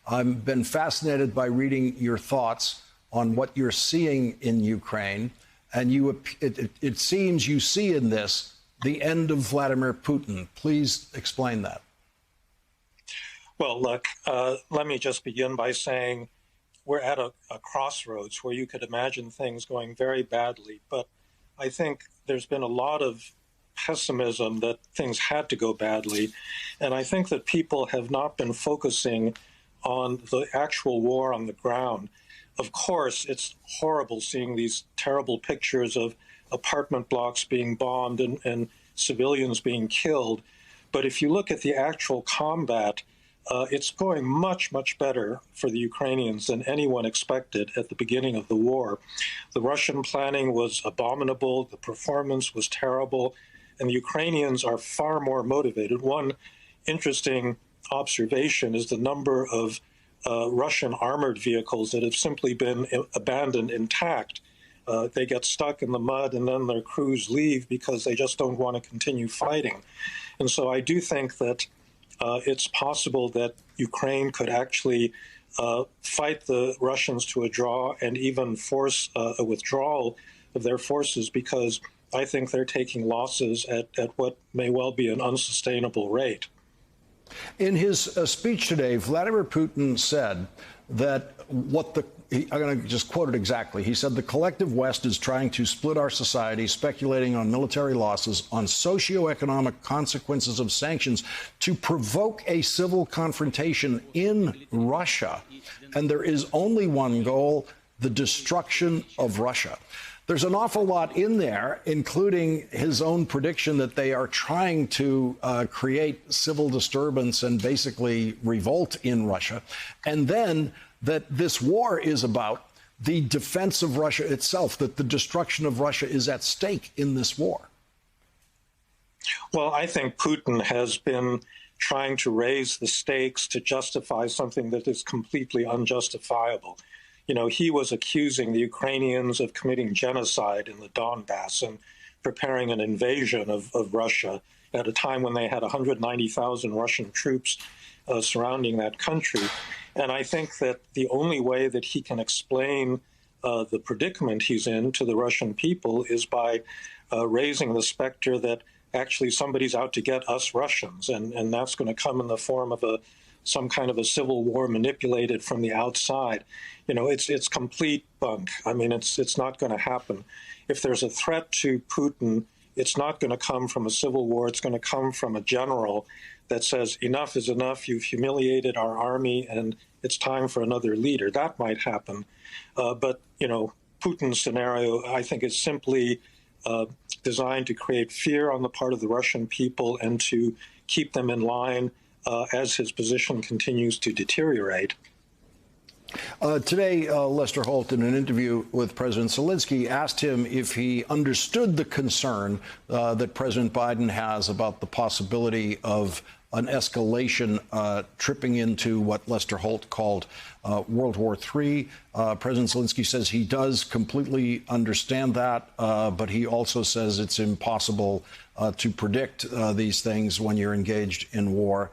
I've been fascinated by reading your thoughts on what you're seeing in Ukraine. And it seems you see in this the end of Vladimir Putin. Please explain that. Well, look, let me just begin by saying we're at a crossroads where you could imagine things going very badly. But I think there's been a lot of pessimism that things had to go badly. And I think that people have not been focusing on the actual war on the ground. Of course, it's horrible seeing these terrible pictures of apartment blocks being bombed and civilians being killed. But if you look at the actual combat, it's going much, much better for the Ukrainians than anyone expected at the beginning of the war. The Russian planning was abominable, the performance was terrible, and the Ukrainians are far more motivated. One interesting observation is the number of Russian armored vehicles that have simply been abandoned intact. They get stuck in the mud and then their crews leave because they just don't want to continue fighting. And so I do think that it's possible that Ukraine could actually fight the Russians to a draw and even force a withdrawal of their forces, because I think they're taking losses at what may well be an unsustainable rate. In his speech today, Vladimir Putin said that I'm going to just quote it exactly. He said, the collective West is trying to split our society, speculating on military losses, on socioeconomic consequences of sanctions, to provoke a civil confrontation in Russia. And there is only one goal, the destruction of Russia. There's an awful lot in there, including his own prediction that they are trying to create civil disturbance and basically revolt in Russia. And then that this war is about the defense of Russia itself, that the destruction of Russia is at stake in this war. Well, I think Putin has been trying to raise the stakes to justify something that is completely unjustifiable. You know, he was accusing the Ukrainians of committing genocide in the Donbass and preparing an invasion of Russia at a time when they had 190,000 Russian troops surrounding that country. And I think that the only way that he can explain the predicament he's in to the Russian people is by raising the specter that actually somebody's out to get us Russians, and that's going to come in the form of some kind of a civil war manipulated from the outside. You know, it's complete bunk. I mean, it's not going to happen. If there's a threat to Putin, it's not going to come from a civil war. It's going to come from a general that says, enough is enough. You've humiliated our army, and it's time for another leader. That might happen. But, you know, Putin's scenario, I think, is simply designed to create fear on the part of the Russian people and to keep them in line as his position continues to deteriorate. Today, Lester Holt, in an interview with President Zelensky, asked him if he understood the concern that President Biden has about the possibility of an escalation tripping into what Lester Holt called World War III. President Zelensky says he does completely understand that, but he also says it's impossible to predict these things when you're engaged in war.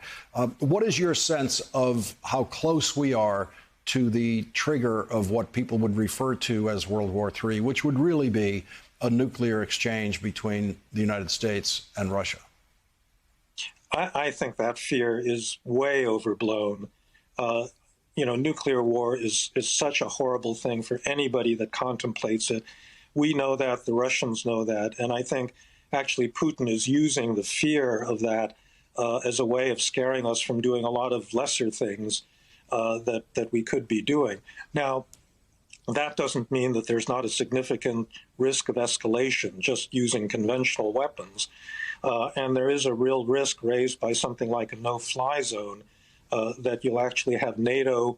What is your sense of how close we are to the trigger of what people would refer to as World War III, which would really be a nuclear exchange between the United States and Russia? I think that fear is way overblown. You know, nuclear war is such a horrible thing for anybody that contemplates it. We know that, the Russians know that, and I think actually Putin is using the fear of that as a way of scaring us from doing a lot of lesser things that we could be doing. Now, that doesn't mean that there's not a significant risk of escalation just using conventional weapons. And there is a real risk raised by something like a no-fly zone that you'll actually have NATO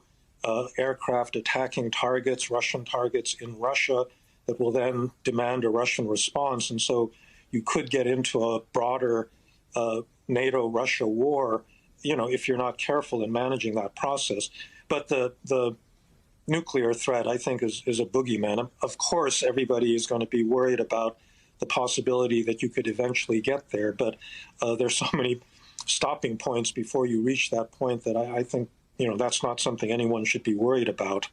aircraft attacking targets, Russian targets in Russia, that will then demand a Russian response. And so you could get into a broader NATO-Russia war, you know, if you're not careful in managing that process. But the nuclear threat, I think, is a boogeyman. Of course, everybody is going to be worried about the possibility that you could eventually get there. But there's so many stopping points before you reach that point that I think that's not something anyone should be worried about.